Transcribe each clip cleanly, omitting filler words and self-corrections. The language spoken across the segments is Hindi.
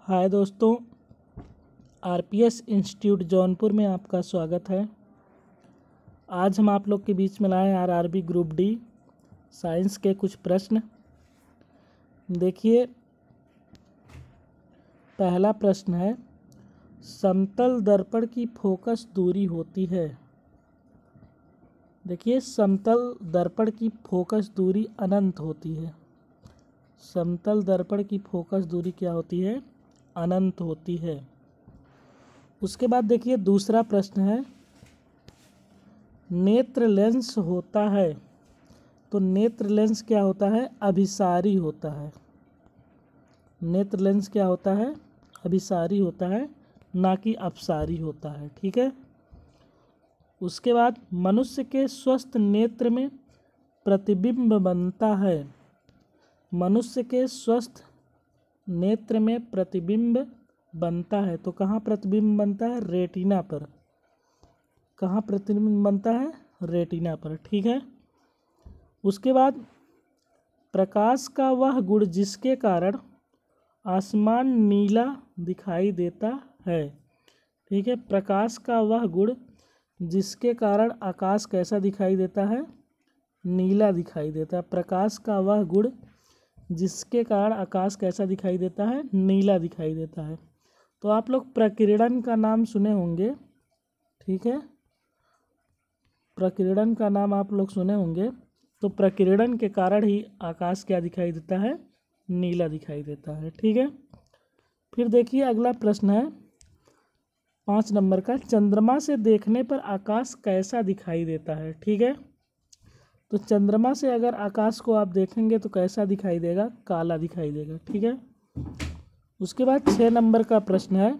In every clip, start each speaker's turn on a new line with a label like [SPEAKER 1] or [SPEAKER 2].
[SPEAKER 1] हाय दोस्तों, आरपीएस इंस्टीट्यूट जौनपुर में आपका स्वागत है। आज हम आप लोग के बीच में लाए आरआरबी ग्रुप डी साइंस के कुछ प्रश्न। देखिए, पहला प्रश्न है, समतल दर्पण की फोकस दूरी होती है। देखिए, समतल दर्पण की फोकस दूरी अनंत होती है। समतल दर्पण की फोकस दूरी क्या होती है? अनंत होती है। उसके बाद देखिए, दूसरा प्रश्न है, नेत्र लेंस होता है तो नेत्र लेंस क्या होता है? अभिसारी होता है। नेत्र लेंस क्या होता है? अभिसारी होता है, ना कि अपसारी होता है। ठीक है। उसके बाद मनुष्य के स्वस्थ नेत्र में प्रतिबिंब बनता है। मनुष्य के स्वस्थ नेत्र में प्रतिबिंब बनता है तो कहाँ प्रतिबिंब बनता है? रेटिना पर। कहाँ प्रतिबिंब बनता है? रेटिना पर। ठीक है। उसके बाद प्रकाश का वह गुण जिसके कारण आसमान नीला दिखाई देता है। ठीक है। प्रकाश का वह गुण जिसके कारण आकाश कैसा दिखाई देता है? नीला दिखाई देता है। प्रकाश का वह गुण जिसके कारण आकाश कैसा दिखाई देता है? नीला दिखाई देता है। तो आप लोग प्रकीर्णन का नाम सुने होंगे। ठीक है। प्रकीर्णन का नाम आप लोग सुने होंगे। तो प्रकीर्णन के कारण ही आकाश क्या दिखाई देता है? नीला दिखाई देता है। ठीक है। फिर देखिए, अगला प्रश्न है 5 नंबर का, चंद्रमा से देखने पर आकाश कैसा दिखाई देता है? ठीक है। तो चंद्रमा से अगर आकाश को आप देखेंगे तो कैसा दिखाई देगा? काला दिखाई देगा। ठीक है। उसके बाद 6 नंबर का प्रश्न है,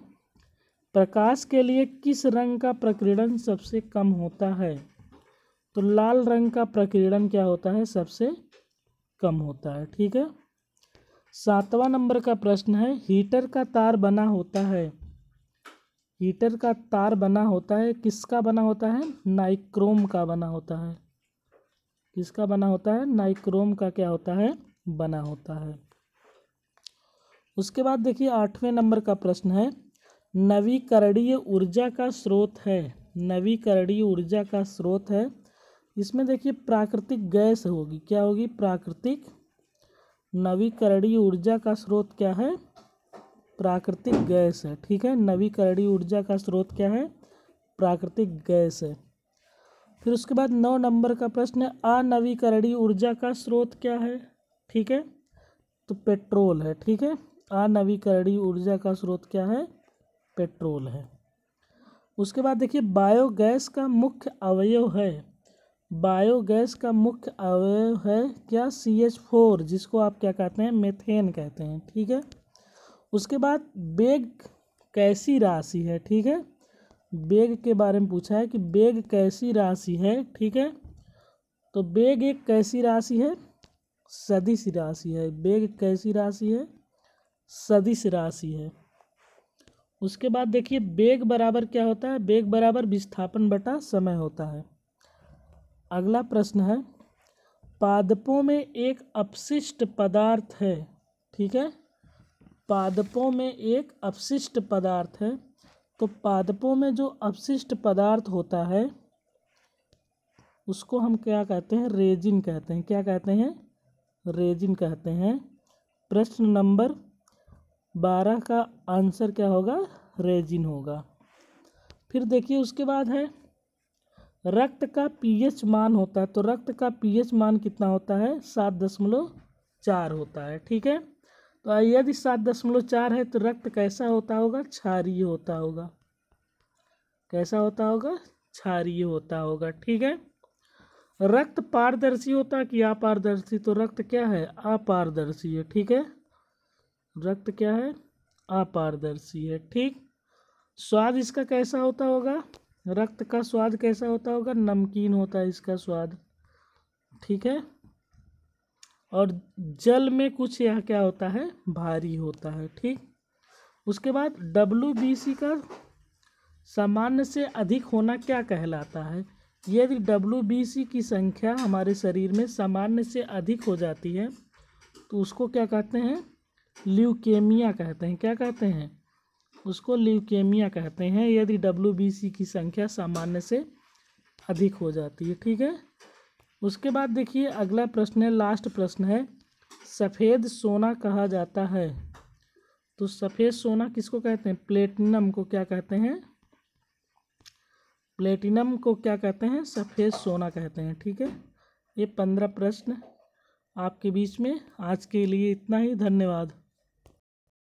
[SPEAKER 1] प्रकाश के लिए किस रंग का प्रकीर्णन सबसे कम होता है? तो लाल रंग का प्रकीर्णन क्या होता है? सबसे कम होता है। ठीक है। 7वां नंबर का प्रश्न है, हीटर का तार बना होता है। हीटर का तार बना होता है, किसका बना होता है? नाइक्रोम का बना होता है। किसका बना होता है? नाइक्रोम का क्या होता है? बना होता है। उसके बाद देखिए, 8वें नंबर का प्रश्न है, नवीकरणीय ऊर्जा का स्रोत है। नवीकरणीय ऊर्जा का स्रोत है। इसमें देखिए, प्राकृतिक गैस होगी। क्या होगी? प्राकृतिक। नवीकरणीय ऊर्जा का स्रोत क्या है? प्राकृतिक गैस है। ठीक है। नवीकरणीय ऊर्जा का स्रोत क्या है? प्राकृतिक गैस है। फिर उसके बाद 9 नंबर का प्रश्न है, अनवीकरणीय ऊर्जा का स्रोत क्या है? ठीक है। तो पेट्रोल है। ठीक है। अनवीकरणीय ऊर्जा का स्रोत क्या है? पेट्रोल है। उसके बाद देखिए, बायोगैस का मुख्य अवयव है। बायोगैस का मुख्य अवयव है क्या? CH4, जिसको आप क्या कहते हैं? मेथेन कहते हैं। ठीक है। उसके बाद वेग कैसी राशि है? ठीक है। वेग के बारे में पूछा है कि वेग कैसी राशि है। ठीक है। तो वेग एक कैसी राशि है? सदिश राशि है। वेग कैसी राशि है? सदिश राशि है। उसके बाद देखिए, वेग बराबर क्या होता है? वेग बराबर विस्थापन बटा समय होता है। अगला प्रश्न है, पादपों में एक अपशिष्ट पदार्थ है। ठीक है। पादपों में एक अपशिष्ट पदार्थ है। तो पादपों में जो अपशिष्ट पदार्थ होता है उसको हम क्या कहते हैं? रेजिन कहते हैं। क्या कहते हैं? रेजिन कहते हैं। प्रश्न नंबर 12 का आंसर क्या होगा? रेजिन होगा। फिर देखिए, उसके बाद है, रक्त का पीएच मान होता है। तो रक्त का पीएच मान कितना होता है? 7.4 होता है। ठीक है। तो यदि 7.4 है तो रक्त कैसा होता होगा? क्षारीय होता होगा। कैसा होता होगा? क्षारीय होता होगा। ठीक है। रक्त पारदर्शी होता है कि अपारदर्शी? तो रक्त क्या है? अपारदर्शी है। ठीक है। रक्त क्या है? अपारदर्शी है। ठीक। स्वाद इसका कैसा होता होगा? रक्त का स्वाद कैसा होता होगा? नमकीन होता है इसका स्वाद। ठीक है। और जल में कुछ यह क्या होता है? भारी होता है। ठीक। उसके बाद WBC का सामान्य से अधिक होना क्या कहलाता है? यदि WBC की संख्या हमारे शरीर में सामान्य से अधिक हो जाती है तो उसको क्या कहते हैं? ल्यूकेमिया कहते हैं। क्या कहते हैं? उसको ल्यूकेमिया कहते हैं, यदि WBC की संख्या सामान्य से अधिक हो जाती है। ठीक है। उसके बाद देखिए अगला प्रश्न है, लास्ट प्रश्न है, सफ़ेद सोना कहा जाता है। तो सफ़ेद सोना किसको कहते हैं? प्लेटिनम को क्या कहते हैं? प्लेटिनम को क्या कहते हैं? सफ़ेद सोना कहते हैं। ठीक है। ये 15 प्रश्न आपके बीच में। आज के लिए इतना ही। धन्यवाद।